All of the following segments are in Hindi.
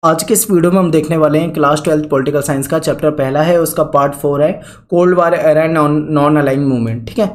आज के इस वीडियो में हम देखने वाले हैं क्लास 12 पॉलिटिकल साइंस का चैप्टर पहला है, उसका पार्ट 4 है cold war era and non aligned movement. ठीक है,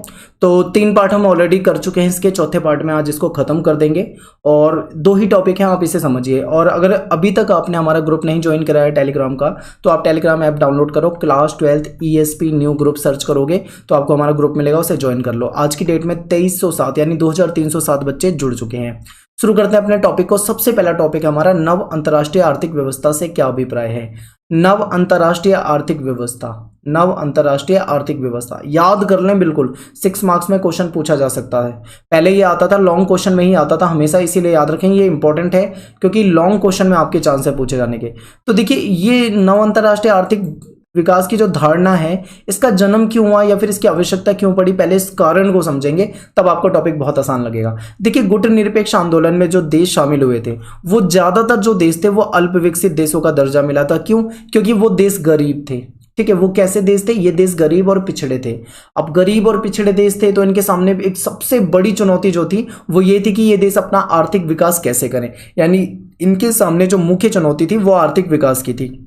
तो 3 पार्ट हम ऑलरेडी कर चुके हैं, इसके चौथे पार्ट में आज इसको खत्म कर देंगे और 2 ही टॉपिक हैं, आप इसे समझिए। और अगर अभी तक आपने हमारा ग्रुप नहीं ज्वाइन कराया है टेलीग्राम का, तो आप टेलीग्राम ऐप डाउनलोड करो, class 12 ESP new group search करोगे तो आपको हमारा ग्रुप मिलेगा, उसे ज्वाइन कर लो। आज की डेट में 2307 यानी 2307 बच्चे जुड़ चुके हैं। शुरू करते हैं अपने टॉपिक को। सबसे पहला टॉपिक है हमारा नव अंतर्राष्ट्रीय आर्थिक व्यवस्था से क्या अभिप्राय है। नव अंतर्राष्ट्रीय आर्थिक व्यवस्था, नव अंतर्राष्ट्रीय आर्थिक व्यवस्था याद कर लें, बिल्कुल 6 मार्क्स में क्वेश्चन पूछा जा सकता है। पहले ये आता था लॉन्ग क्वेश्चन में ही आता था हमेशा, इसीलिए याद रखें ये इंपॉर्टेंट है क्योंकि लॉन्ग क्वेश्चन में आपके चांस है पूछे जाने के। तो देखिए, ये नव अंतर्राष्ट्रीय आर्थिक विकास की जो धारणा है, इसका जन्म क्यों हुआ या फिर इसकी आवश्यकता क्यों पड़ी, पहले इस कारण को समझेंगे, तब आपको टॉपिक बहुत आसान लगेगा। देखिए, गुटनिरपेक्ष आंदोलन में जो देश शामिल हुए थे, वो ज्यादातर जो देश थे वो अल्प विकसित देशों का दर्जा मिला था। क्यों? क्योंकि वो देश गरीब थे। ठीक है, वो कैसे देश थे? ये देश गरीब और पिछड़े थे। अब गरीब और पिछड़े देश थे तो इनके सामने एक सबसे बड़ी चुनौती जो थी वो ये थी कि ये देश अपना आर्थिक विकास कैसे करें। यानी इनके सामने जो मुख्य चुनौती थी वो आर्थिक विकास की थी।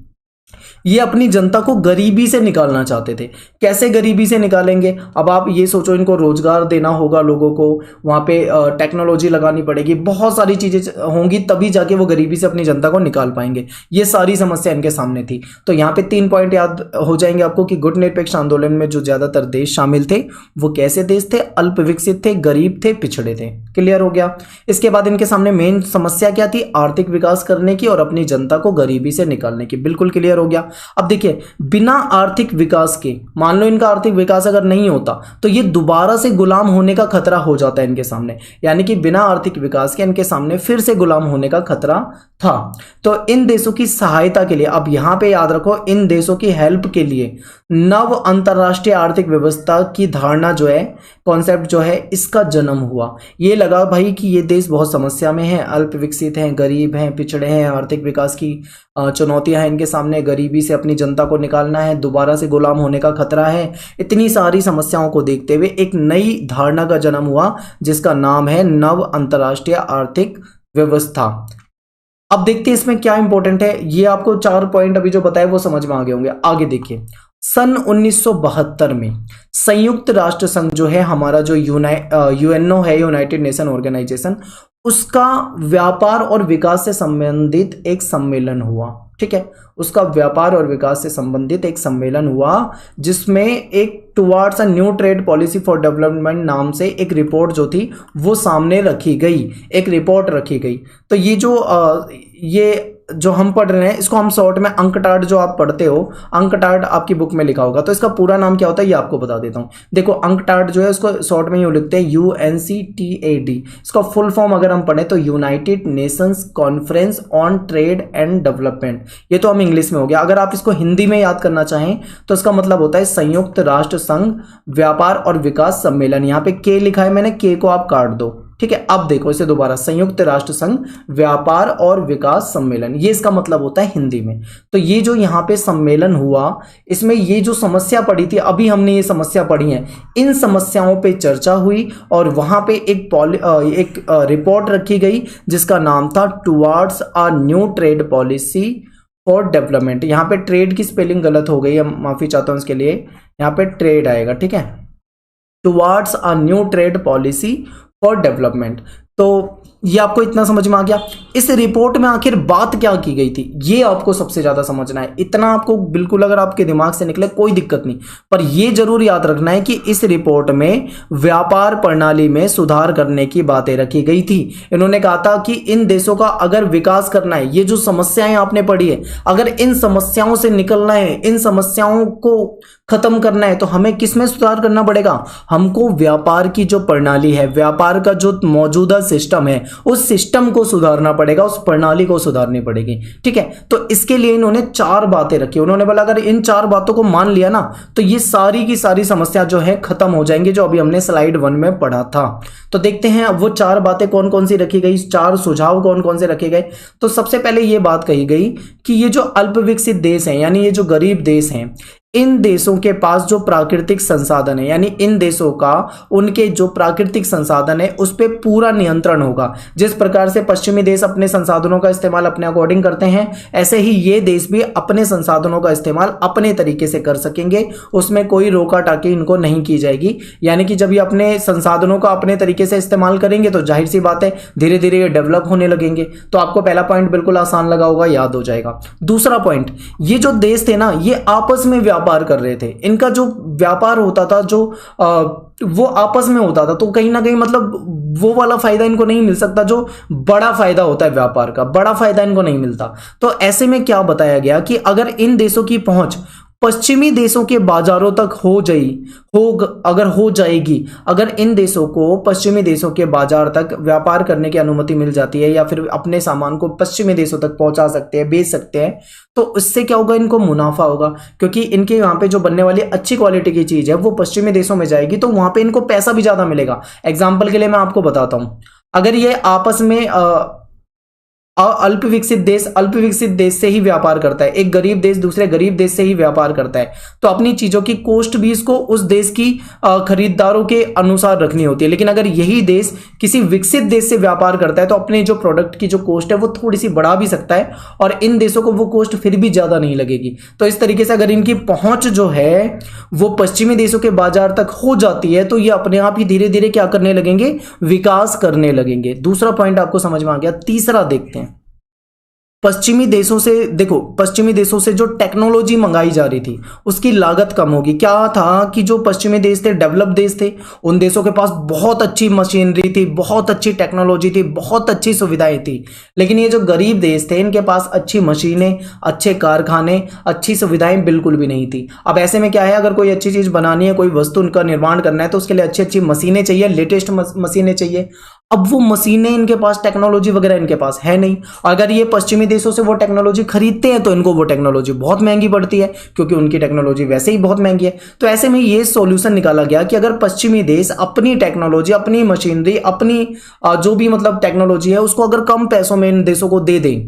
ये अपनी जनता को गरीबी से निकालना चाहते थे। कैसे गरीबी से निकालेंगे? अब आप ये सोचो, इनको रोजगार देना होगा, लोगों को वहां पे टेक्नोलॉजी लगानी पड़ेगी, बहुत सारी चीजें होंगी, तभी जाके वो गरीबी से अपनी जनता को निकाल पाएंगे। ये सारी समस्या इनके सामने थी। तो यहाँ पे 3 पॉइंट याद हो जाएंगे आपको कि गुटनिरपेक्ष आंदोलन में जो ज्यादातर देश शामिल थे वो कैसे देश थे? अल्प विकसित थे, गरीब थे, पिछड़े थे। क्लियर हो गया? इसके बाद इनके सामने मेन समस्या क्या थी? आर्थिक विकास करने की और अपनी जनता को गरीबी से निकालने की। बिल्कुल क्लियर हो गया। अब देखिए, बिना आर्थिक विकास के, मान लो इनका आर्थिक विकास अगर नहीं होता तो ये दोबारा से गुलाम होने का खतरा हो जाता है इनके सामने। यानी कि बिना आर्थिक विकास के इनके सामने फिर से गुलाम होने का खतरा था। तो इन देशों की सहायता के लिए, अब यहां पे याद रखो, इन देशों की हेल्प के लिए नव अंतरराष्ट्रीय आर्थिक व्यवस्था की धारणा जो है, कॉन्सेप्ट जो है, इसका जन्म हुआ। ये लगा भाई कि ये देश बहुत समस्या में है, अल्प विकसित हैं, गरीब हैं, पिछड़े हैं, आर्थिक विकास की चुनौतियां हैं इनके सामने, गरीबी से अपनी जनता को निकालना है, दोबारा से गुलाम होने का खतरा है। इतनी सारी समस्याओं को देखते हुए एक नई धारणा का जन्म हुआ जिसका नाम है नव अंतरराष्ट्रीय आर्थिक व्यवस्था। अब देखते हैं इसमें क्या इंपॉर्टेंट है। ये आपको 4 पॉइंट अभी जो बताए वो समझ में आ गए होंगे। आगे देखिए, सन 1972 में संयुक्त राष्ट्र संघ जो है हमारा, जो यूएनओ है, यूनाइटेड नेशन ऑर्गेनाइजेशन, उसका व्यापार और विकास से संबंधित एक सम्मेलन हुआ। ठीक है, उसका व्यापार और विकास से संबंधित एक सम्मेलन हुआ जिसमें एक towards a new trade policy for development नाम से एक रिपोर्ट जो थी वो सामने रखी गई, एक रिपोर्ट रखी गई। तो ये जो हम पढ़ रहे हैं इसको हम शॉर्ट में अंकटाड, जो आप पढ़ते हो अंकटाड आपकी बुक में लिखा होगा, तो इसका पूरा नाम क्या होता है ये आपको बता देता हूं। देखो, अंकटाड जो है उसको शॉर्ट में यूं लिखते हैं UNCTAD। इसका फुल फॉर्म अगर हम पढ़े तो United Nations conference on trade and development. ये तो हम इंग्लिश में हो गया। अगर आप इसको हिंदी में याद करना चाहें तो इसका मतलब होता है संयुक्त राष्ट्र संघ व्यापार और विकास सम्मेलन। यहाँ पे के लिखा है मैंने, के को आप काट दो। ठीक है, अब देखो इसे दोबारा, संयुक्त राष्ट्र संघ व्यापार और विकास सम्मेलन, ये इसका मतलब होता है हिंदी में। तो ये जो यहाँ पे सम्मेलन हुआ, इसमें ये जो समस्या पड़ी थी, अभी हमने ये समस्या पढ़ी है, इन समस्याओं पे चर्चा हुई और वहां पे एक रिपोर्ट रखी गई जिसका नाम था towards a new trade policy for development. यहाँ पे ट्रेड की स्पेलिंग गलत हो गई है, माफी चाहता हूं इसके लिए, यहाँ पे ट्रेड आएगा। ठीक है, towards a new trade policy for development. तो ये आपको इतना समझ में आ गया। इस रिपोर्ट में आखिर बात क्या की गई थी ये आपको सबसे ज्यादा समझना है। इतना आपको बिल्कुल अगर आपके दिमाग से निकले कोई दिक्कत नहीं, पर ये जरूर याद रखना है कि इस रिपोर्ट में व्यापार प्रणाली में सुधार करने की बातें रखी गई थी। इन्होंने कहा था कि इन देशों का अगर विकास करना है, ये जो समस्याएं आपने पढ़ी है, अगर इन समस्याओं से निकलना है, इन समस्याओं को खत्म करना है, तो हमें किसमें सुधार करना पड़ेगा? हमको व्यापार की जो प्रणाली है, व्यापार का जो मौजूदा सिस्टम है, उस सिस्टम को सुधारना पड़ेगा, उस प्रणाली को सुधारनी पड़ेगी। ठीक है, तो इसके लिए इन्होंने 4 बातें रखी। उन्होंने बोला अगर इन 4 बातों को मान लिया ना तो ये सारी की सारी समस्या जो है खत्म हो जाएंगी, जो अभी हमने स्लाइड 1 में पढ़ा था। तो देखते हैं अब वो 4 बातें कौन कौन सी रखी गई, 4 सुझाव कौन कौन से रखे गए। तो सबसे पहले ये बात कही गई कि ये जो अल्प विकसित देश हैं, यानी ये जो गरीब देश हैं, इन देशों के पास जो प्राकृतिक संसाधन है, यानी इन देशों का उनके जो प्राकृतिक संसाधन है उस पर पूरा नियंत्रण होगा। जिस प्रकार से पश्चिमी देश अपने संसाधनों का इस्तेमाल अपने अकॉर्डिंग करते हैं, ऐसे ही ये देश भी अपने संसाधनों का इस्तेमाल अपने तरीके से कर सकेंगे, उसमें कोई रोका टाकी इनको नहीं की जाएगी। यानी कि जब ये अपने संसाधनों का अपने तरीके से इस्तेमाल करेंगे तो जाहिर सी बात है धीरे धीरे ये डेवलप होने लगेंगे। तो आपको पहला पॉइंट बिल्कुल आसान लगा होगा, याद हो जाएगा। दूसरा पॉइंट, ये जो देश थे ना, ये आपस में व्यापार कर रहे थे। इनका जो व्यापार होता था जो वो आपस में होता था, तो कहीं ना कहीं मतलब वो वाला फायदा इनको नहीं मिल सकता जो बड़ा फायदा होता है व्यापार का, बड़ा फायदा इनको नहीं मिलता। तो ऐसे में क्या बताया गया कि अगर इन देशों की पहुंच पश्चिमी देशों के बाजारों तक अगर हो जाएगी, अगर इन देशों को पश्चिमी देशों के बाजार तक व्यापार करने की अनुमति मिल जाती है या फिर अपने सामान को पश्चिमी देशों तक पहुंचा सकते हैं, बेच सकते हैं, तो इससे क्या होगा, इनको मुनाफा होगा। क्योंकि इनके यहाँ पे जो बनने वाली अच्छी क्वालिटी की चीज है वो पश्चिमी देशों में जाएगी, तो वहां पे इनको पैसा भी ज्यादा मिलेगा। एग्जाम्पल के लिए मैं आपको बताता हूं, अगर ये आपस में अल्प विकसित देश से ही व्यापार करता है, एक गरीब देश दूसरे गरीब देश से ही व्यापार करता है, तो अपनी चीजों की कॉस्ट भी इसको उस देश की खरीदारों के अनुसार रखनी होती है। लेकिन अगर यही देश किसी विकसित देश से व्यापार करता है तो अपने जो प्रोडक्ट की जो कॉस्ट है वो थोड़ी सी बढ़ा भी सकता है और इन देशों को वो कॉस्ट फिर भी ज्यादा नहीं लगेगी। तो इस तरीके से अगर इनकी पहुंच जो है वो पश्चिमी देशों के बाजार तक हो जाती है तो ये अपने आप ही धीरे धीरे क्या करने लगेंगे, विकास करने लगेंगे। दूसरा पॉइंट आपको समझ में आ गया। तीसरा देखते हैं, पश्चिमी देशों से, देखो पश्चिमी देशों से जो टेक्नोलॉजी मंगाई जा रही थी उसकी लागत कम होगी। क्या था कि जो पश्चिमी देश थे, डेवलप देश थे, उन देशों के पास बहुत अच्छी मशीनरी थी, बहुत अच्छी टेक्नोलॉजी थी, बहुत अच्छी सुविधाएं थी। लेकिन ये जो गरीब देश थे इनके पास अच्छी मशीनें, अच्छे कारखाने, अच्छी सुविधाएं बिल्कुल भी नहीं थी। अब ऐसे में क्या है, अगर कोई अच्छी चीज बनानी है, कोई वस्तु उनका निर्माण करना है तो उसके लिए अच्छी अच्छी मशीनें चाहिए, लेटेस्ट मशीनें चाहिए। अब वो मशीनें इनके पास, टेक्नोलॉजी वगैरह इनके पास है नहीं। अगर ये पश्चिमी देशों से वो टेक्नोलॉजी खरीदते हैं तो इनको वो टेक्नोलॉजी बहुत महंगी पड़ती है, क्योंकि उनकी टेक्नोलॉजी वैसे ही बहुत महंगी है। तो ऐसे में ये सॉल्यूशन निकाला गया कि अगर पश्चिमी देश अपनी टेक्नोलॉजी, अपनी मशीनरी, अपनी जो भी मतलब टेक्नोलॉजी है उसको अगर कम पैसों में इन देशों को दे दें,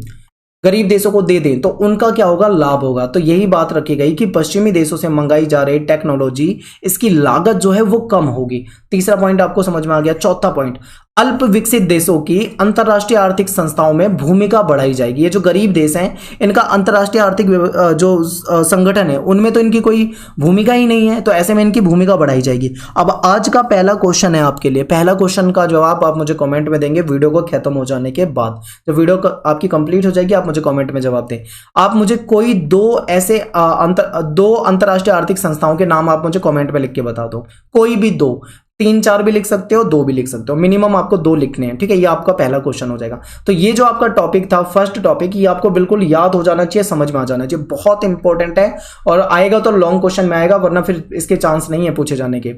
गरीब देशों को दे दें, तो उनका क्या होगा, लाभ होगा। तो यही बात रखी गई कि पश्चिमी देशों से मंगाई जा रही टेक्नोलॉजी, इसकी लागत जो है वो कम होगी। तीसरा पॉइंट आपको समझ में आ गया। चौथा पॉइंट, अल्प विकसित देशों की अंतरराष्ट्रीय आर्थिक संस्थाओं में भूमिका बढ़ाई जाएगी। ये जो गरीब देश हैं इनका अंतरराष्ट्रीय आर्थिक जो संगठन है उनमें तो इनकी कोई भूमिका ही नहीं है, तो ऐसे में इनकी भूमिका बढ़ाई जाएगी। अब आज का पहला क्वेश्चन है आपके लिए, पहला क्वेश्चन का जवाब आप मुझे कमेंट में देंगे वीडियो को खत्म हो जाने के बाद। जब वीडियो आपकी कंप्लीट हो जाएगी आप मुझे कमेंट में जवाब दें। आप मुझे कोई दो ऐसे दो अंतरराष्ट्रीय आर्थिक संस्थाओं के नाम आप मुझे कमेंट में लिख के बता दो, कोई भी दो, 3-4 भी लिख सकते हो, 2 भी लिख सकते हो, मिनिमम आपको 2 लिखने हैं, ठीक है। ये आपका पहला क्वेश्चन हो जाएगा। तो ये जो आपका टॉपिक था, फर्स्ट टॉपिक, ये आपको बिल्कुल याद हो जाना चाहिए, समझ में आ जाना चाहिए, बहुत इंपॉर्टेंट है। और आएगा तो लॉन्ग क्वेश्चन में आएगा, वरना फिर इसके चांस नहीं है पूछे जाने के।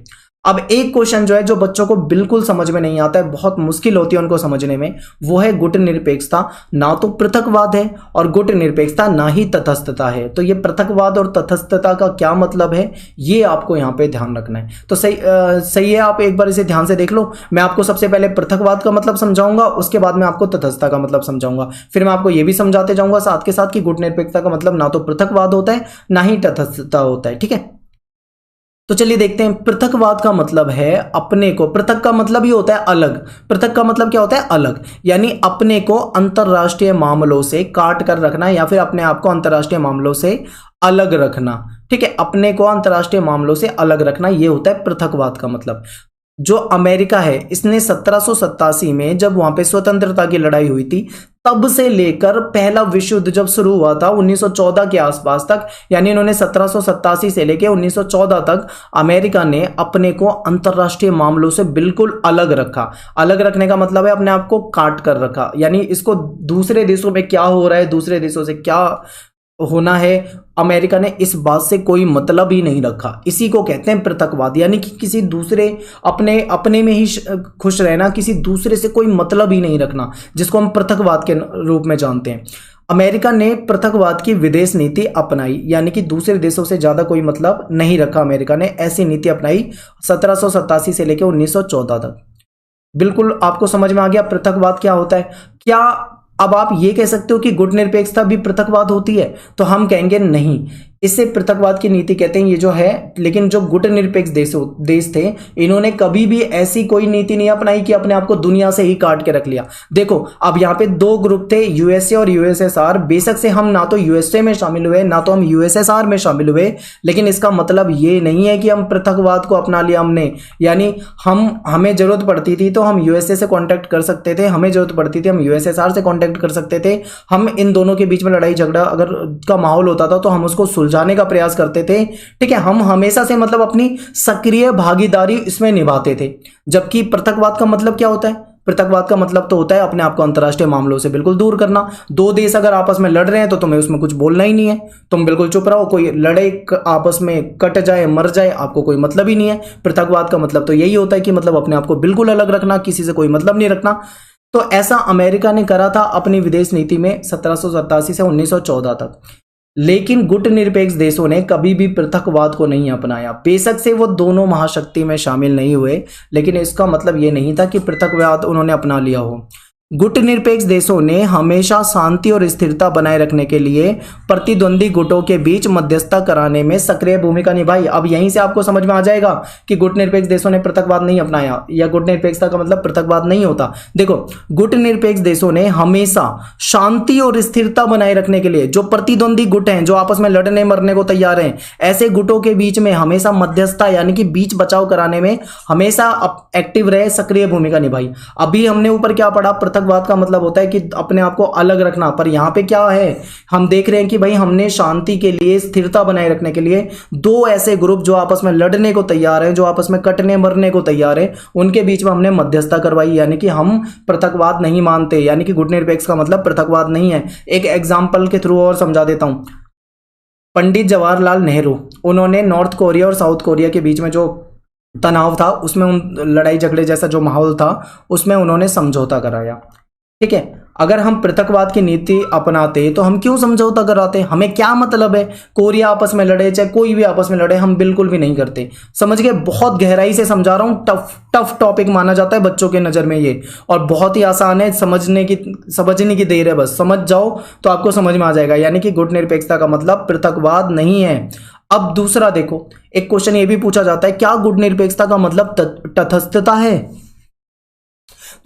अब एक क्वेश्चन जो है जो बच्चों को बिल्कुल समझ में नहीं आता है, बहुत मुश्किल होती है उनको समझने में, वो है गुट निरपेक्षता। ना तो पृथकवाद है और गुट निरपेक्षता ना ही तटस्थता है। तो ये पृथकवाद और तटस्थता का क्या मतलब है ये आपको यहाँ पे ध्यान रखना है। तो सही है, आप एक बार इसे ध्यान से देख लो। मैं आपको सबसे पहले पृथकवाद का मतलब समझाऊंगा, उसके बाद मैं आपको तटस्थता का मतलब समझाऊंगा, फिर मैं आपको ये भी समझाते जाऊंगा साथ के साथ कि गुट निरपेक्षता का मतलब ना तो पृथकवाद होता है ना ही तटस्थता होता है, ठीक है। तो चलिए देखते हैं। पृथकवाद का मतलब है अपने को, पृथक का मतलब ही होता है अलग, पृथक का मतलब क्या होता है, अलग, यानी अपने को अंतरराष्ट्रीय मामलों से काट कर रखना या फिर अपने आप को अंतरराष्ट्रीय मामलों से अलग रखना, ठीक है। अपने को अंतरराष्ट्रीय मामलों से अलग रखना, ये होता है पृथकवाद का मतलब। जो अमेरिका है इसने 1787 में जब वहां पे स्वतंत्रता की लड़ाई हुई थी तब से लेकर पहला विश्व युद्ध जब शुरू हुआ था 1914 के आसपास तक, यानी इन्होंने 1787 से लेकर 1914 तक अमेरिका ने अपने को अंतरराष्ट्रीय मामलों से बिल्कुल अलग रखा। अलग रखने का मतलब है अपने आप को काट कर रखा, यानी इसको दूसरे देशों में क्या हो रहा है, दूसरे देशों से क्या होना है, अमेरिका ने इस बात से कोई मतलब ही नहीं रखा। इसी को कहते हैं पृथकवाद, यानी कि किसी दूसरे, अपने में ही खुश रहना, किसी दूसरे से कोई मतलब ही नहीं रखना, जिसको हम पृथकवाद के रूप में जानते हैं। अमेरिका ने पृथकवाद की विदेश नीति अपनाई, यानी कि दूसरे देशों से ज्यादा कोई मतलब नहीं रखा। अमेरिका ने ऐसी नीति अपनाई 1787 से लेकर 1914 तक। बिल्कुल आपको समझ में आ गया पृथकवाद क्या होता है। क्या अब आप ये कह सकते हो कि गुट निरपेक्षता भी पृथकवाद होती है? तो हम कहेंगे नहीं, इसे पृथकवाद की नीति कहते हैं ये जो है। लेकिन जो गुट निरपेक्ष देश थे, इन्होंने कभी भी ऐसी कोई नीति नहीं अपनाई कि अपने आप को दुनिया से ही काट के रख लिया। देखो अब यहाँ पे दो ग्रुप थे, यूएसए और यूएसएसआर। बेशक से हम ना तो यूएसए में शामिल हुए ना तो हम यूएसएसआर में शामिल हुए, लेकिन इसका मतलब ये नहीं है कि हम पृथकवाद को अपना लिया हमने। यानी हमें जरूरत पड़ती थी तो हम यूएसए से कांटेक्ट कर सकते थे, हमें जरूरत पड़ती थी हम यूएसएसआर से कांटेक्ट कर सकते थे। हम इन दोनों के बीच में लड़ाई झगड़ा अगर का माहौल होता था तो हम उसको सुलझाने का प्रयास करते थे। ठीक है, हम हमेशा से मतलब अपनी सक्रिय भागीदारी इसमें निभाते थे। जबकि पृथकवाद का मतलब क्या होता है? पृथकवाद का मतलब तो होता है अपने आप को अंतर्राष्ट्रीय मामलों से बिल्कुल दूर करना। दो देश अगर आपस में लड़ रहे हैं तो तुम्हें उसमें कुछ बोलना ही नहीं है, तुम बिल्कुल चुप रहो। कोई लड़े आपस में, कट जाए, मर जाए, आपको कोई मतलब ही नहीं है। पृथकवाद का मतलब तो यही होता है कि मतलब अपने आप को बिल्कुल अलग रखना, किसी से कोई मतलब नहीं रखना। तो ऐसा अमेरिका ने करा था अपनी विदेश नीति में 1787 से 1914 तक। लेकिन गुट निरपेक्ष देशों ने कभी भी पृथकवाद को नहीं अपनाया। बेशक से वो दोनों महाशक्ति में शामिल नहीं हुए, लेकिन इसका मतलब ये नहीं था कि पृथकवाद उन्होंने अपना लिया हो। गुट निरपेक्ष देशों ने हमेशा शांति और स्थिरता बनाए रखने के लिए प्रतिद्वंदी गुटों के बीच मध्यस्थता कराने में सक्रिय भूमिका निभाई। अब यहीं से आपको समझ में आ जाएगा कि गुट निरपेक्ष देशों ने पृथकवाद नहीं अपनाया, या गुट निरपेक्षता का मतलब पृथकवाद नहीं होता। देखो, गुट निरपेक्ष देशों ने हमेशा शांति और स्थिरता बनाए रखने के लिए, जो प्रतिद्वंदी गुट हैं, जो आपस में लड़ने मरने को तैयार हैं, ऐसे गुटों के बीच में हमेशा मध्यस्थता यानी कि बीच बचाव कराने में हमेशा एक्टिव रहे, सक्रिय भूमिका निभाई। अभी हमने ऊपर क्या पढ़ा? पृथकवाद का मतलब होता है कि अपने आप को अलग रखना। पर यहां पे क्या है, हम देख रहे हैं कि भाई हमने शांति के लिए, स्थिरता बनाए रखने के लिए दो ऐसे ग्रुप जो आपस में लड़ने को तैयार हैं, जो आपस में कटने मरने को तैयार हैं, उनके बीच में हमने मध्यस्थता करवाई। यानी कि हम पृथकवाद नहीं मानते, यानी कि गुट निरपेक्ष का मतलब पृथकवाद नहीं है। एक एग्जाम्पल के थ्रू और समझा देता हूं। पंडित जवाहरलाल नेहरू, उन्होंने नॉर्थ कोरिया और साउथ कोरिया के बीच में जो तनाव था, उसमें लड़ाई झगड़े जैसा जो माहौल था, उसमें उन्होंने समझौता कराया। ठीक है, अगर हम पृथकवाद की नीति अपनाते तो हम क्यों समझौता कराते? हमें क्या मतलब है? कोरिया आपस में लड़े चाहे कोई भी आपस में लड़े, हम बिल्कुल भी नहीं करते। समझ गए? बहुत गहराई से समझा रहा हूं। टफ टॉपिक माना जाता है बच्चों के नजर में ये, और बहुत ही आसान है, समझने की देर है, बस समझ जाओ तो आपको समझ में आ जाएगा। यानी कि गुट निरपेक्षता का मतलब पृथकवाद नहीं है। अब दूसरा देखो, एक क्वेश्चन ये भी पूछा जाता है, क्या गुट निरपेक्षता का मतलब तटस्थता है?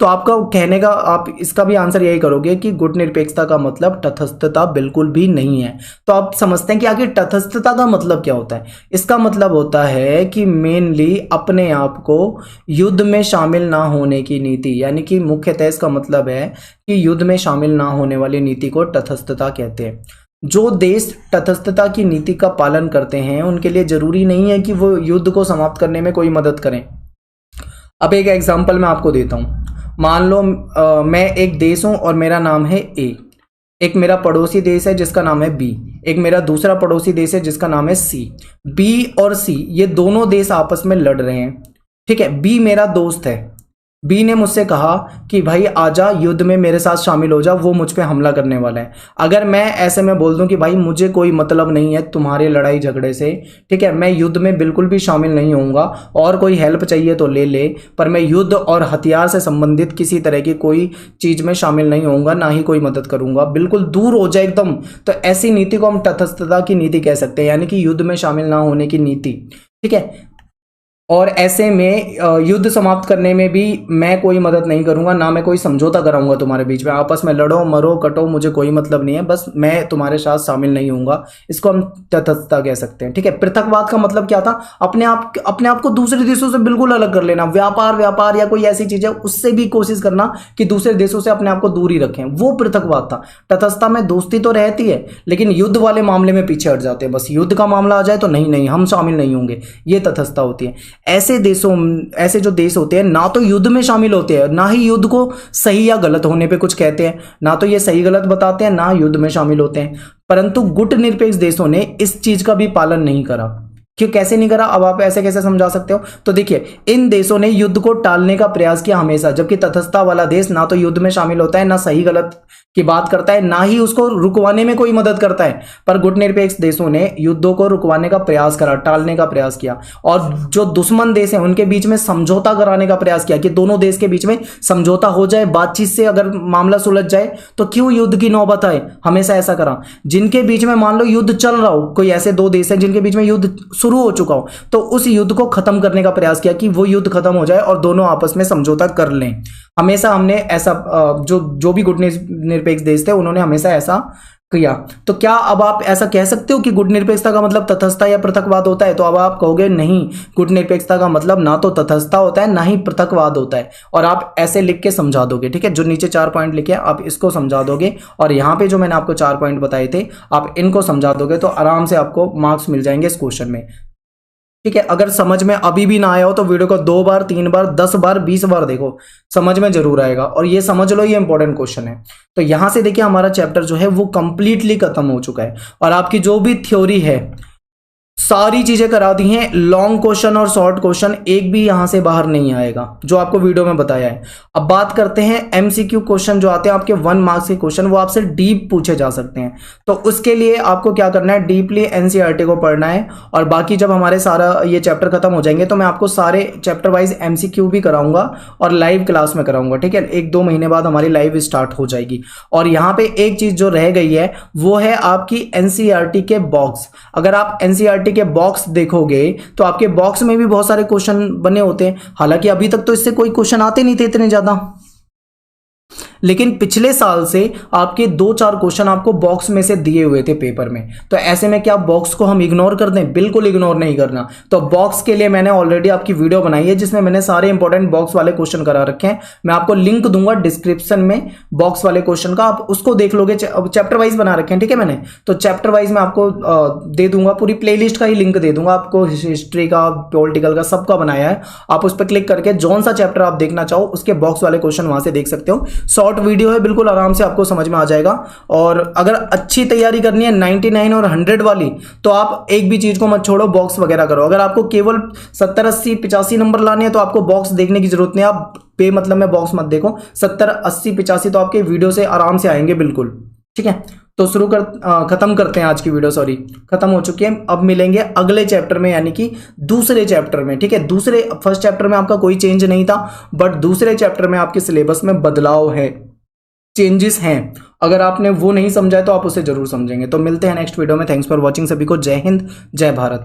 तो आपका कहने का, आप इसका भी आंसर यही करोगे कि गुट निरपेक्षता का मतलब तटस्थता बिल्कुल भी नहीं है। तो आप समझते हैं कि आखिर तटस्थता का मतलब क्या होता है? इसका मतलब होता है कि मेनली अपने आप को युद्ध में शामिल ना होने की नीति, यानी कि मुख्यतः इसका मतलब है कि युद्ध में शामिल ना होने वाली नीति को तटस्थता कहते हैं। जो देश तटस्थता की नीति का पालन करते हैं उनके लिए जरूरी नहीं है कि वो युद्ध को समाप्त करने में कोई मदद करें। अब एक एग्जांपल मैं आपको देता हूं। मान लो मैं एक देश हूं और मेरा नाम है ए, एक मेरा पड़ोसी देश है जिसका नाम है बी, एक मेरा दूसरा पड़ोसी देश है जिसका नाम है सी। बी और सी ये दोनों देश आपस में लड़ रहे हैं। ठीक है, बी मेरा दोस्त है। बी ने मुझसे कहा कि भाई आजा युद्ध में मेरे साथ शामिल हो जा, वो मुझ पे हमला करने वाला है। अगर मैं ऐसे में बोल दूं कि भाई मुझे कोई मतलब नहीं है तुम्हारे लड़ाई झगड़े से, ठीक है, मैं युद्ध में बिल्कुल भी शामिल नहीं होऊंगा, और कोई हेल्प चाहिए तो ले ले, पर मैं युद्ध और हथियार से संबंधित किसी तरह की कोई चीज में शामिल नहीं होऊंगा, ना ही कोई मदद करूंगा, बिल्कुल दूर हो जाए एकदम। तो ऐसी नीति को हम तटस्थता की नीति कह सकते हैं, यानी कि युद्ध में शामिल ना होने की नीति। ठीक है, और ऐसे में युद्ध समाप्त करने में भी मैं कोई मदद नहीं करूंगा, ना मैं कोई समझौता कराऊंगा तुम्हारे बीच में। आपस में लड़ो मरो कटो, मुझे कोई मतलब नहीं है, बस मैं तुम्हारे साथ शामिल नहीं होऊंगा। इसको हम तटस्थता कह सकते हैं। ठीक है, पृथकवाद का मतलब क्या था? अपने आप को दूसरे देशों से बिल्कुल अलग कर लेना। व्यापार या कोई ऐसी चीज है उससे भी कोशिश करना कि दूसरे देशों से अपने आप को दूर ही रखें, वो पृथकवाद था। तटस्थता में दोस्ती तो रहती है, लेकिन युद्ध वाले मामले में पीछे हट जाते हैं। बस युद्ध का मामला आ जाए तो नहीं हम शामिल नहीं होंगे, ये तटस्थता होती है। ऐसे जो देश होते हैं ना तो युद्ध में शामिल होते हैं, ना ही युद्ध को सही या गलत होने पे कुछ कहते हैं, ना तो ये सही गलत बताते हैं, ना युद्ध में शामिल होते हैं। परंतु गुट निरपेक्ष देशों ने इस चीज का भी पालन नहीं करा। क्यों कैसे नहीं करा, अब आप ऐसे कैसे समझा सकते हो? तो देखिए, इन देशों ने युद्ध को टालने का प्रयास किया हमेशा, जबकि तटस्थता वाला देश ना तो युद्ध में शामिल होता है, ना सही गलत की बात करता है, ना ही उसको रुकवाने में कोई मदद करता है। पर गुटनिरपेक्ष देशों ने युद्धों को रुकवाने का प्रयास करा, टालने का प्रयास किया, और जो दुश्मन देश हैं उनके बीच में समझौता कराने का प्रयास किया कि दोनों देश के बीच में समझौता हो जाए, बातचीत से अगर मामला सुलझ जाए तो क्यों युद्ध की नौबत आए, हमेशा ऐसा करा। जिनके बीच में मान लो युद्ध चल रहा हो, कोई ऐसे दो देश हैं जिनके बीच में युद्ध शुरू हो चुका हो, तो उस युद्ध को खत्म करने का प्रयास किया कि वो युद्ध खत्म हो जाए और दोनों आपस में समझौता कर लें। हमेशा हमने ऐसा जो भी गुटनिरपेक्ष देश थे उन्होंने हमेशा ऐसा किया। तो क्या अब आप ऐसा कह सकते हो कि गुटनिरपेक्षता का मतलब तटस्थता या पृथकवाद होता है? तो अब आप कहोगे नहीं, गुटनिरपेक्षता का मतलब ना तो तटस्थता होता है ना ही पृथकवाद होता है, और आप ऐसे लिख के समझा दोगे। ठीक है, जो नीचे 4 पॉइंट लिखे आप इसको समझा दोगे, और यहाँ पे जो मैंने आपको 4 पॉइंट बताए थे आप इनको समझा दोगे तो आराम से आपको मार्क्स मिल जाएंगे इस क्वेश्चन में। ठीक है, अगर समझ में अभी भी ना आया हो तो वीडियो को 2 बार 3 बार 10 बार 20 बार देखो, समझ में जरूर आएगा। और ये समझ लो, ये इंपॉर्टेंट क्वेश्चन है। तो यहां से देखिए हमारा चैप्टर जो है वो कंप्लीटली खत्म हो चुका है, और आपकी जो भी थ्योरी है सारी चीजें करा दी हैं। लॉन्ग क्वेश्चन और शॉर्ट क्वेश्चन एक भी यहां से बाहर नहीं आएगा जो आपको वीडियो में बताया है। अब बात करते हैं एमसीक्यू क्वेश्चन जो आते हैं आपके 1 मार्क्स के क्वेश्चन, वो आपसे डीप पूछे जा सकते हैं। तो उसके लिए आपको क्या करना है, डीपली एनसीईआरटी को पढ़ना है, और बाकी जब हमारे सारा ये चैप्टर खत्म हो जाएंगे तो मैं आपको सारे चैप्टर वाइज एमसीक्यू भी कराऊंगा और लाइव क्लास में कराऊंगा। ठीक है, 1-2 महीने बाद हमारी लाइव स्टार्ट हो जाएगी। और यहाँ पे एक चीज जो रह गई है वो है आपकी एनसीईआरटी के बॉक्स। अगर आप एनसीईआरटी के बॉक्स देखोगे तो आपके बॉक्स में भी बहुत सारे क्वेश्चन बने होते हैं। हालांकि अभी तक तो इससे कोई क्वेश्चन आते नहीं थे इतने ज्यादा, लेकिन पिछले साल से आपके 2-4 क्वेश्चन आपको बॉक्स में से दिए हुए थे पेपर में। तो ऐसे में क्या बॉक्स को हम इग्नोर कर दें? बिल्कुल इग्नोर नहीं करना। तो बॉक्स के लिए मैंने ऑलरेडी आपकी वीडियो बनाई है जिसमें मैंने सारे इंपॉर्टेंट बॉक्स वाले क्वेश्चन करा रखे हैं। मैं आपको लिंक दूंगा डिस्क्रिप्शन में बॉक्स वाले क्वेश्चन का, आप उसको देख लोगे। चैप्टर वाइज बना रखे हैं, ठीक है मैंने, तो चैप्टर वाइज मैं आपको दे दूंगा, पूरी प्लेलिस्ट का ही लिंक दे दूंगा आपको, हिस्ट्री का, पॉलिटिकल का, सबका बनाया है। आप उस पर क्लिक करके जौन सा चैप्टर आप देखना चाहो उसके बॉक्स वाले क्वेश्चन वहां से देख सकते हो। शॉर्ट वीडियो है, बिल्कुल आराम से आपको समझ में आ जाएगा। और अगर अच्छी तैयारी करनी है 99 और 100 वाली, तो आप एक भी चीज को मत छोड़ो, बॉक्स वगैरह करो। अगर आपको केवल 70, 80, 85 नंबर लाने हैं तो आपको बॉक्स देखने की जरूरत नहीं है, आप पे मतलब में बॉक्स मत देखो। 70, 80, 85 तो आपके वीडियो से आराम से आएंगे बिल्कुल। ठीक है, तो खत्म करते हैं आज की वीडियो। सॉरी, खत्म हो चुकी है। अब मिलेंगे अगले चैप्टर में, यानी कि दूसरे चैप्टर में। ठीक है, फर्स्ट चैप्टर में आपका कोई चेंज नहीं था, बट दूसरे चैप्टर में आपके सिलेबस में बदलाव है, चेंजेस हैं। अगर आपने वो नहीं समझा है तो आप उसे जरूर समझेंगे। तो मिलते हैं नेक्स्ट वीडियो में। थैंक्स फॉर वॉचिंग, सभी को जय हिंद, जय भारत।